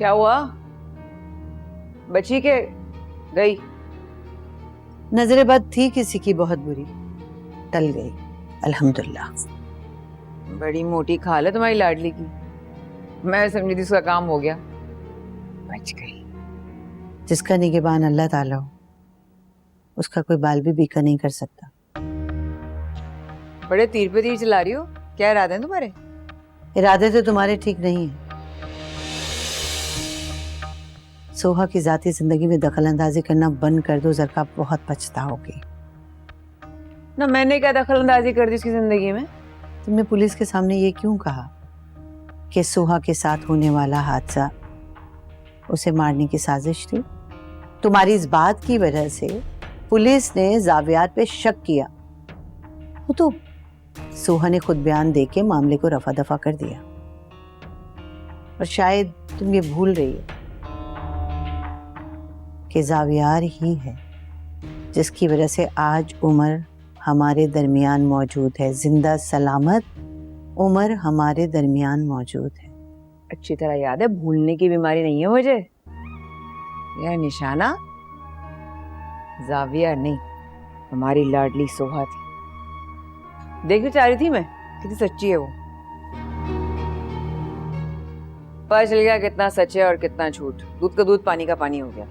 क्या हुआ? बची के गई? नजर बद थी किसी की बहुत बुरी, टल गई अल्हम्दुलिल्लाह। बड़ी मोटी खाल है तुम्हारी लाडली की। मैं समझी थी उसका काम हो गया। बच गई। जिसका निगहबान अल्लाह ताला हो, उसका कोई बाल भी बीका नहीं कर सकता। बड़े तीर पे तीर चला रही हो, क्या इरादे हैं तुम्हारे? इरादे तो तुम्हारे ठीक नहीं है। सोहा की जाती जिंदगी में दखल अंदाजी करना बंद कर दो, जरका बहुत पछताओगी। ना मैंने क्या दखल अंदाजी कर दी उसकी जिंदगी में? तुमने पुलिस के सामने ये क्यों कहा कि सोहा के साथ होने वाला हादसा उसे मारने की साजिश थी? तुम्हारी इस बात की वजह से पुलिस ने जावियात पे शक किया। वो तो सोहा ने खुद बयान देके मामले को रफा दफा कर दिया। और शायद तुम ये भूल रही हो कि जावियार ही है जिसकी वजह से आज उमर हमारे दरमियान मौजूद है। जिंदा सलामत उमर हमारे दरमियान मौजूद है। अच्छी तरह याद है, भूलने की बीमारी नहीं है मुझे। यह निशाना जाविया नहीं, हमारी लाडली सोहा थी। देखना चाह रही थी मैं कितनी सच्ची है वो। पता चल गया कितना सच है और कितना झूठ। दूध का दूध पानी का पानी हो गया।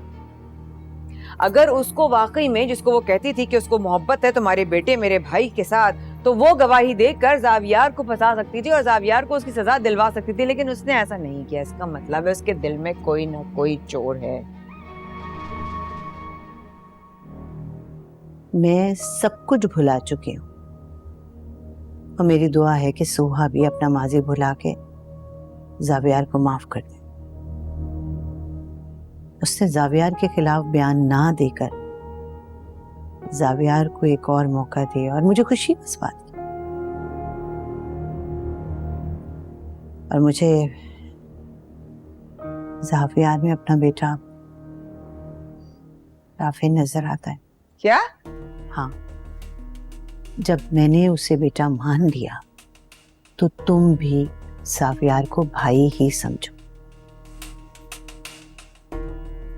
अगर उसको वाकई में, जिसको वो कहती थी कि उसको मोहब्बत है तुम्हारे बेटे मेरे भाई के साथ, तो वो गवाही देकर जावियार को फंसा सकती थी और जावियार को उसकी सजा दिलवा सकती थी, लेकिन उसने ऐसा नहीं किया। इसका मतलब है उसके दिल में कोई ना कोई चोर है। मैं सब कुछ भुला चुकी हूँ और मेरी दुआ है कि सोहा भी अपना माजी भुला के जावियार को माफ कर दे। उसने जावियार के खिलाफ बयान ना देकर जावियार को एक और मौका दे, और मुझे खुशी है इस बात की। और मुझे जावियार में अपना बेटा राफे नजर आता है। क्या? हाँ, जब मैंने उसे बेटा मान लिया तो तुम भी जावियार को भाई ही समझो।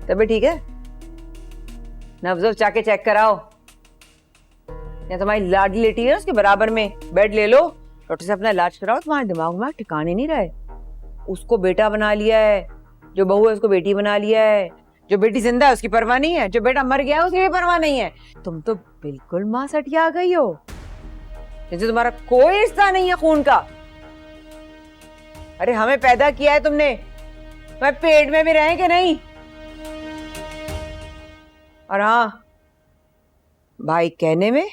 तबीयत ठीक है? नब्ज़ जाके चेक कराओ। या तुम्हारी लाडली लेटी है उसके बराबर में, बेड ले लो, डॉक्टर से अपना इलाज कराओ। तुम्हारे दिमाग में ठिकाने नहीं रहे। उसको बेटा बना लिया है, जो बहू है उसको बेटी बना लिया है, जो बेटी जिंदा है उसकी परवाह नहीं है, जो बेटा मर गया है उसकी भी परवाह नहीं है। तुम तो बिल्कुल मां सटिया गई हो, जैसे तुम्हारा कोई रिश्ता नहीं है खून का। अरे हमें पैदा किया है तुमने, तुम्हारे पेट में भी रहे कि नहीं? और हाँ, भाई कहने में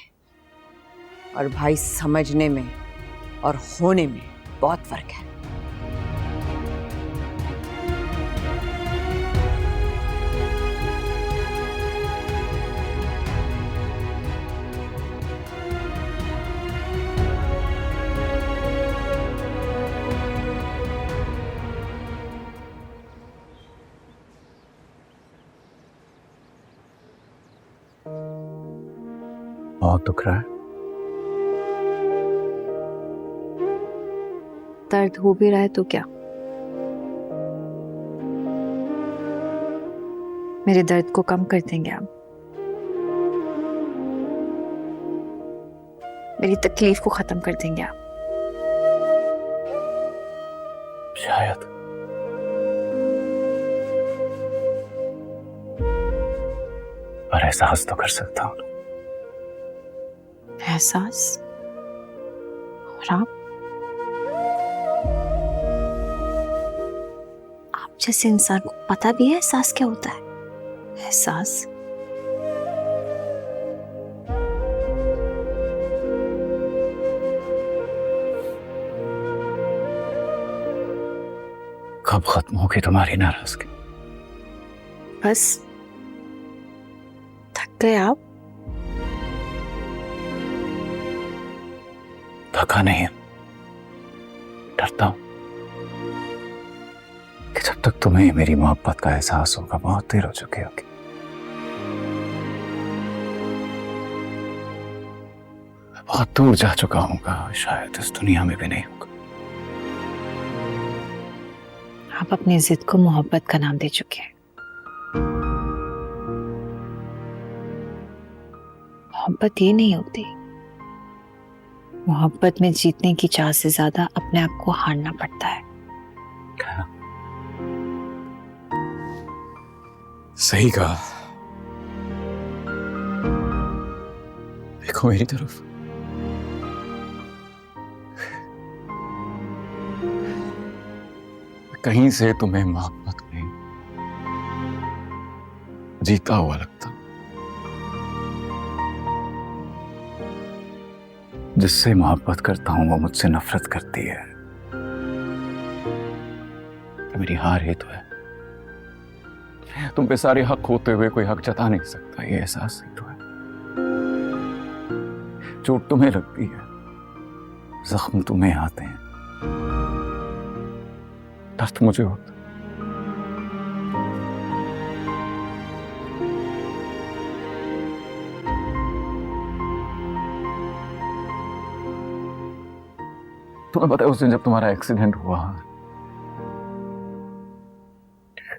और भाई समझने में और होने में बहुत फर्क है। बहुत दुख रहा है। दर्द हो भी रहा है तो क्या? मेरे दर्द को कम कर देंगे आप? मेरी तकलीफ को खत्म कर देंगे आप? शायद। पर एहसास तो कर सकता हूँ। एहसास? और आप जैसे इंसान को पता भी है एहसास क्या होता है? एहसास? कब खत्म होगी तुम्हारी नाराजगी? बस थक गए आप? थका नहीं है, डरता हूं कि जब तक तुम्हें मेरी मोहब्बत का एहसास होगा बहुत देर हो चुकी होगी। बहुत दूर जा चुका हूँ, शायद इस दुनिया में भी नहीं होगा। आप अपनी जिद को मोहब्बत का नाम दे चुके हैं। मोहब्बत ये नहीं होती। मोहब्बत में जीतने की चाह से ज्यादा अपने आप को हारना पड़ता है। सही कहा। देखो मेरी तरफ। कहीं से तुम्हें मोहब्बत में जीता हुआ लगता। जिससे मोहब्बत करता हूं वो मुझसे नफरत करती है। तो मेरी हार ही तो है। तुम पे सारे हक होते हुए कोई हक जता नहीं सकता, ये एहसास ही तो है। चोट तुम्हें लगती है, जख्म तुम्हें आते हैं, दर्द मुझे होता। तुम्हें पता है उस दिन जब तुम्हारा एक्सीडेंट हुआ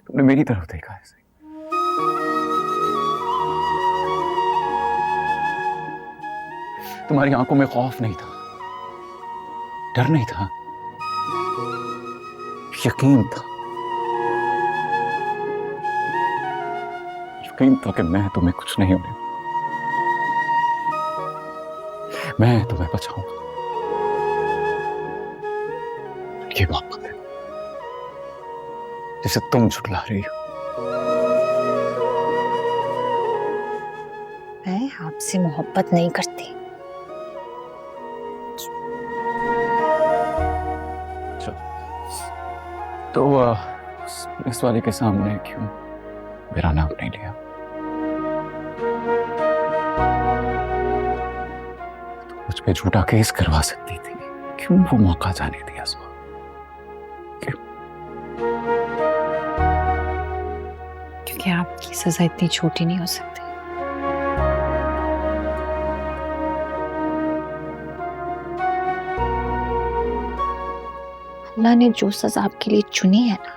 तुमने मेरी तरफ देखा ऐसे। तुम्हारी आंखों में खौफ नहीं था, डर नहीं था, यकीन था। यकीन था कि मैं तुम्हें कुछ नहीं होने, मैं तुम्हें बचाऊंगा। ये मोहब्बत है जिसे तुम झुठला रही हो। मैं आपसे मोहब्बत नहीं करती। तो इस वाले के सामने क्यों मेरा नाम नहीं लिया? तो मुझ पे झूठा केस करवा सकती थी, क्यों वो मौका जाने दिया? क्यों? क्योंकि आपकी सजा इतनी छोटी नहीं हो सकती। अल्लाह ने जो सजा आपके लिए चुनी है ना,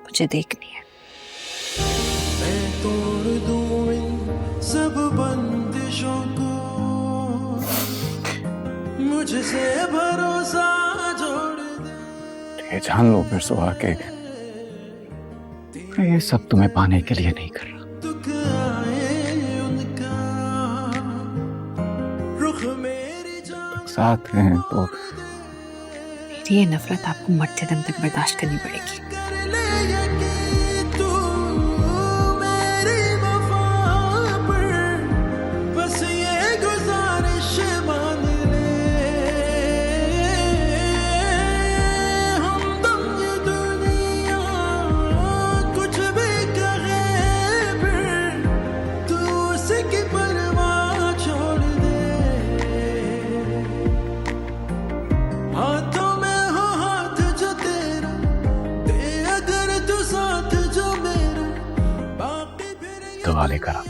मुझे देखनी है। मैं तोड़ दूं इन सब बंदिशों को, मुझसे भरोसा जोड़ दे। ये जान लो फिर सुहा के ये सब तुम्हें पाने के लिए नहीं कर रहा। दुख आए उनका रुख मेरी जान साथ हैं तो मेरी ये नफरत आपको मरते दम तक बर्दाश्त करनी पड़ेगी। कर ले यकीन तू मेरी वफा पर, बस ये गुजारिश मान ले। हमदम ये दुनिया कुछ भी कहे फिर, तू उसकी परवाह छोड़ दे। हाथों में हो हाथ जो तेरा, दे अगर तू साथ जो मेरा, बाकी फिर दवा लेकर आ।